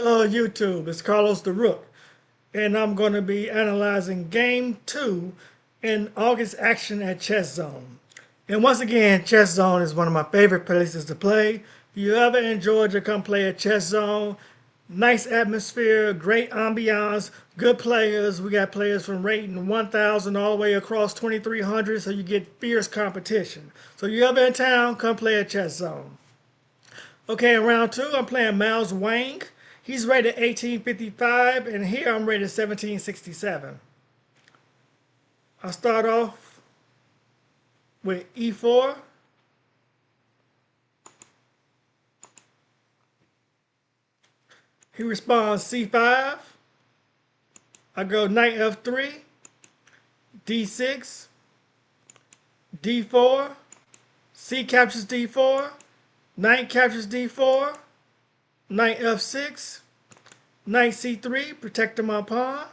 Hello YouTube, it's Carlos the Rook, and I'm going to be analyzing Game 2 in August action at Chess Zone. And once again, Chess Zone is one of my favorite places to play. If you ever in Georgia, come play at Chess Zone. Nice atmosphere, great ambiance, good players. We got players from rating 1,000 all the way across 2,300, so you get fierce competition. So you ever in town, come play at Chess Zone. Okay, in round two, I'm playing Miles Wang. He's rated 1855, and here I'm rated 1767. I'll start off with e4. He responds c5. I go knight f3, d6, d4, c captures d4, knight captures d4, knight f6, knight c3, protecting my pawn.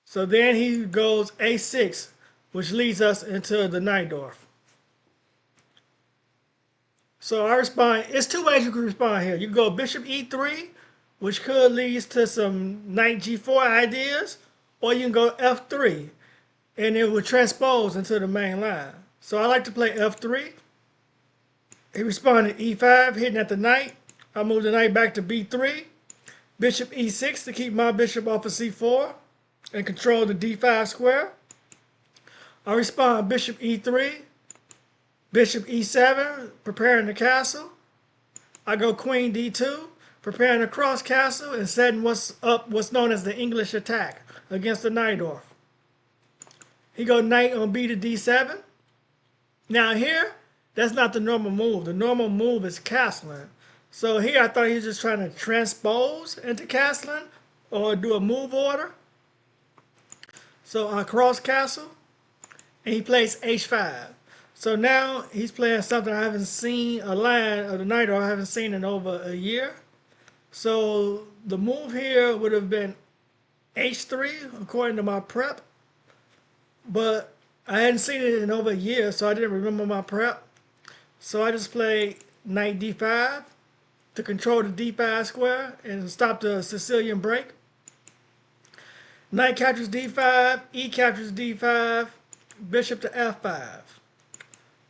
So then he goes a6, which leads us into the Najdorf. So I respond, it's two ways you can respond here. You can go bishop e3, which could lead to some knight g4 ideas, or you can go f3, and it would transpose into the main line. So I like to play f3. He responded e5, hitting at the knight. I move the knight back to b3. Bishop e6 to keep my bishop off of c4 and control the d5 square. I respond bishop e3, bishop e7, preparing the castle. I go queen d2, preparing a cross castle and setting what's known as the English attack against the Najdorf. He go knight on b to d7. Now here, that's not the normal move. The normal move is castling. So here I thought he was just trying to transpose into castling or do a move order. So I cross castle and he plays h5. So now he's playing something I haven't seen, a line of the Najdorf I haven't seen in over a year. So the move here would have been h3 according to my prep. But I hadn't seen it in over a year, so I didn't remember my prep. So I just played knight d5 to control the d5 square and stop the Sicilian break. Knight captures d5, e captures d5, bishop to f5.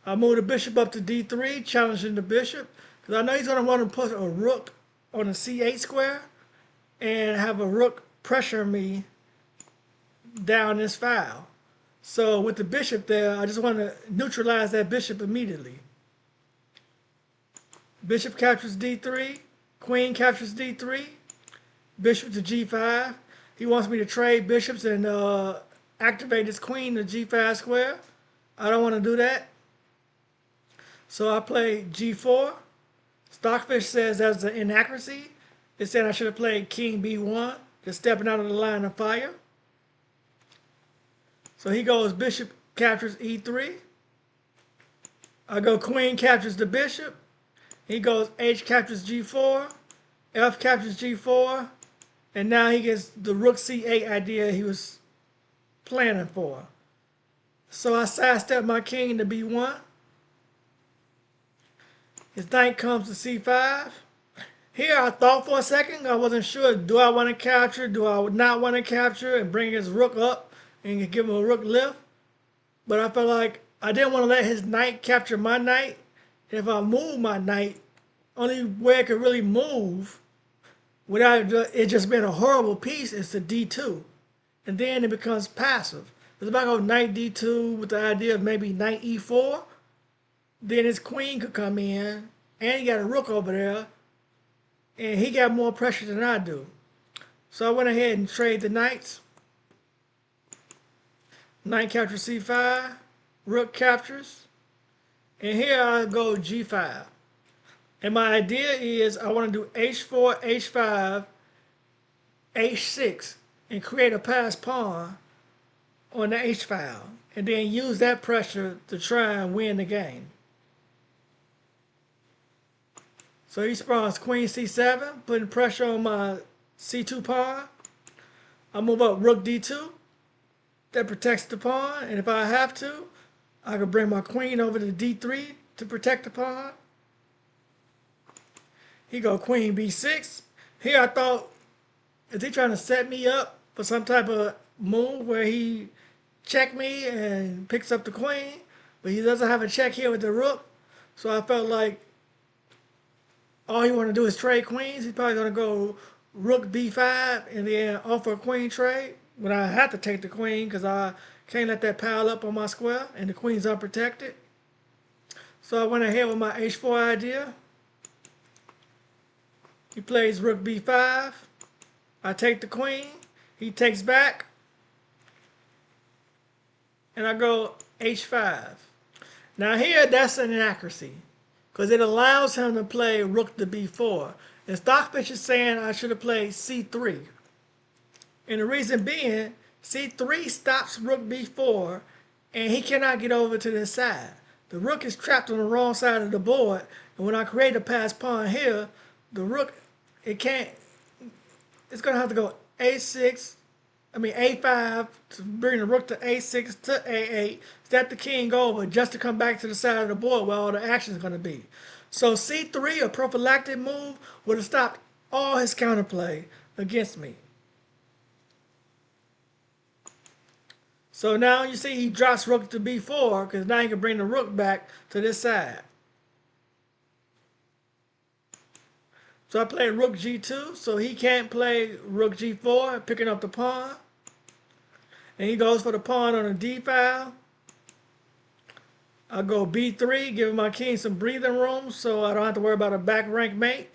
I move the bishop up to d3, challenging the bishop, because I know he's going to want to put a rook on the c8 square and have a rook pressure me down this file. So with the bishop there, I just want to neutralize that bishop immediately. Bishop captures d3, queen captures d3, bishop to g5. He wants me to trade bishops and activate his queen to g5 square. I don't want to do that. So I play g4. Stockfish says that's an inaccuracy. It said I should have played king b1, just stepping out of the line of fire. So he goes bishop captures e3. I go queen captures the bishop. He goes h captures g4, f captures g4, and now he gets the rook c8 idea he was planning for. So I sidestep my king to b1. His knight comes to c5. Here I thought for a second, I wasn't sure, do I want to capture, do I not want to capture and bring his rook up and give him a rook lift? But I felt like I didn't want to let his knight capture my knight. If I move my knight, only way it could really move without it just being a horrible piece is to d2. And then it becomes passive. Because if I go knight d2 with the idea of maybe knight e4, then his queen could come in, and he got a rook over there, and he got more pressure than I do. So I went ahead and traded the knights. Knight captures c5, rook captures, and here I go g5. And my idea is I want to do h4, h5, h6, and create a passed pawn on the h file, and then use that pressure to try and win the game. So he spawns queen c7, putting pressure on my c2 pawn. I move up rook d2. That protects the pawn. And if I have to, I can bring my queen over to d3 to protect the pawn. He go queen b6. Here I thought, is he trying to set me up for some type of move where he check me and picks up the queen? But he doesn't have a check here with the rook. So I felt like all he want to do is trade queens. He's probably going to go rook b5 and then offer a queen trade. But I have to take the queen because I can't let that pile up on my square and the queen's unprotected. So I went ahead with my h4 idea. He plays rook b5. I take the queen. He takes back. And I go h5. Now here, that's an inaccuracy because it allows him to play rook to b4. And Stockfish is saying I should have played c3. And the reason being, c3 stops rook b4 and he cannot get over to this side. The rook is trapped on the wrong side of the board. And when I create a passed pawn here, the rook, it's going to have to go a5 to bring the rook to a6 to a8, step the king over just to come back to the side of the board where all the action is going to be. So c3, a prophylactic move, would have stopped all his counterplay against me. So now you see he drops rook to b4 because now he can bring the rook back to this side. So I play rook g2, so he can't play rook g4, picking up the pawn. And he goes for the pawn on a d file. I go b3, giving my king some breathing room so I don't have to worry about a back rank mate.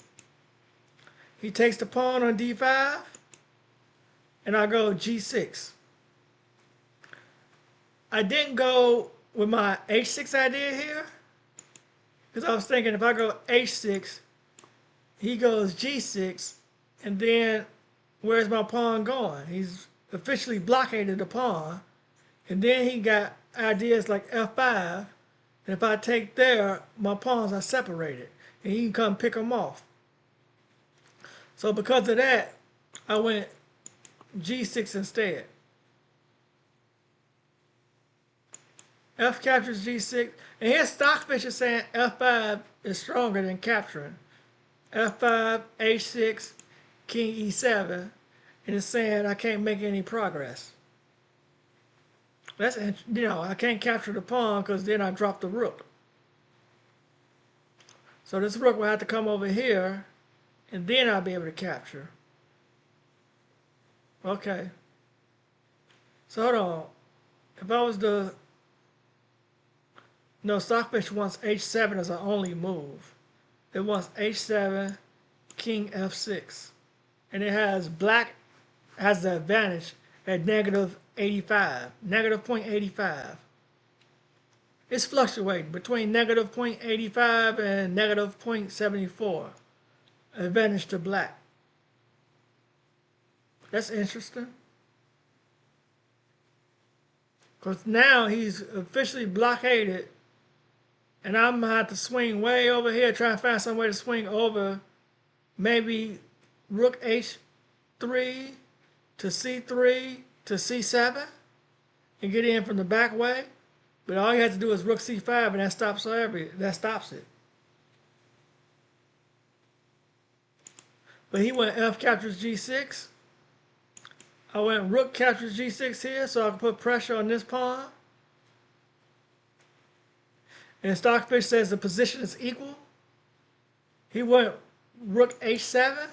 He takes the pawn on d5, and I go g6. I didn't go with my h6 idea here because I was thinking if I go h6, he goes g6, and then where's my pawn going? He's officially blockaded the pawn, and then he got ideas like f5, and if I take there, my pawns are separated, and he can come pick them off. So because of that, I went g6 instead. F captures g6, and here Stockfish is saying f5 is stronger than capturing. f5, h6, king e7, and it's saying I can't make any progress. That's, I can't capture the pawn because then I drop the rook. So this rook will have to come over here, and then I'll be able to capture. Okay. So hold on. If I was the... No, Stockfish wants h7 as an only move. It wants h7, king f6. And it has black has the advantage at negative 85, negative 0.85. It's fluctuating between negative 0.85 and negative 0.74. Advantage to black. That's interesting. Because now he's officially blockaded, and I'm going to have to swing way over here, try to find some way to swing over maybe rook h3 to c3 to c7 and get in from the back way. But all you have to do is rook c5 and that stops it. But he went f captures g6. I went rook captures g6 here so I can put pressure on this pawn. And Stockfish says the position is equal. He went rook h7.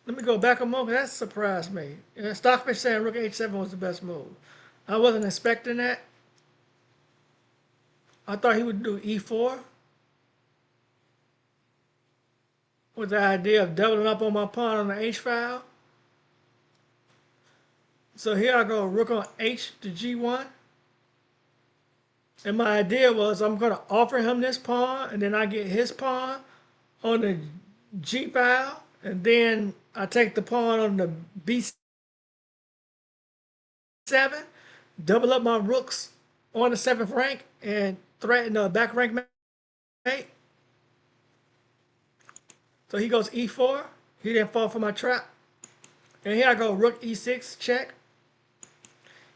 Let me go back a moment. That surprised me. And Stockfish saying rook h7 was the best move. I wasn't expecting that. I thought he would do e4 with the idea of doubling up on my pawn on the h file. So here I go rook on h to g1. And my idea was I'm going to offer him this pawn, and then I get his pawn on the g file, and then I take the pawn on the b7, double up my rooks on the 7th rank, and threaten the back rank mate. So he goes e4. He didn't fall for my trap. And here I go, rook e6, check.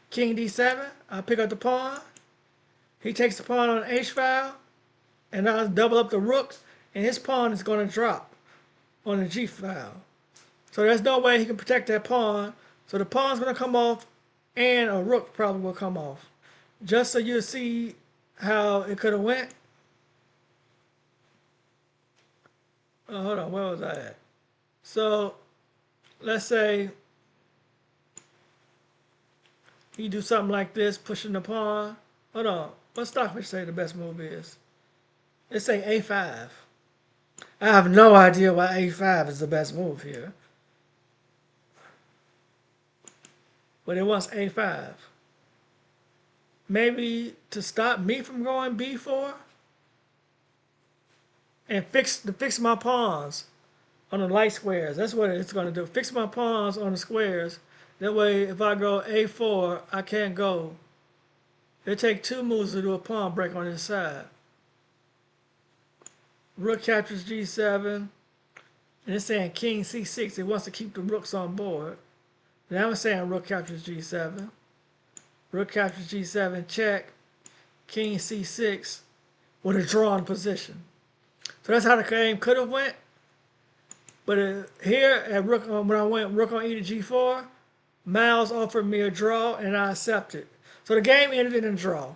King d7, I pick up the pawn. He takes the pawn on h-file, and I'll double up the rooks, and his pawn is going to drop on the g-file. So there's no way he can protect that pawn. So the pawn's going to come off, and a rook probably will come off. Just so you see how it could have went. Oh, hold on, where was I at? So let's say you do something like this, pushing the pawn. Hold on, what Stockfish say the best move is? It say a5. I have no idea why a5 is the best move here. But it wants a5. Maybe to stop me from going b4 and fix my pawns on the light squares. That's what it's going to do. Fix my pawns on the squares. That way, if I go a4, I can't go. It takes 2 moves to do a pawn break on this side. Rook captures g7. And it's saying king c6. It wants to keep the rooks on board. Now I'm saying rook captures g7. Rook captures g7, check. King c6 with a drawn position. So that's how the game could have went. But here at rook, when I went rook on e to g4, Miles offered me a draw and I accepted. So the game ended in a draw.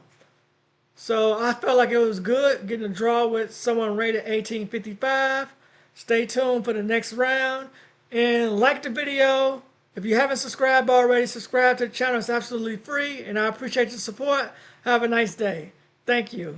So I felt like it was good getting a draw with someone rated 1855. Stay tuned for the next round and like the video. If you haven't subscribed already, subscribe to the channel. It's absolutely free and I appreciate your support. Have a nice day. Thank you.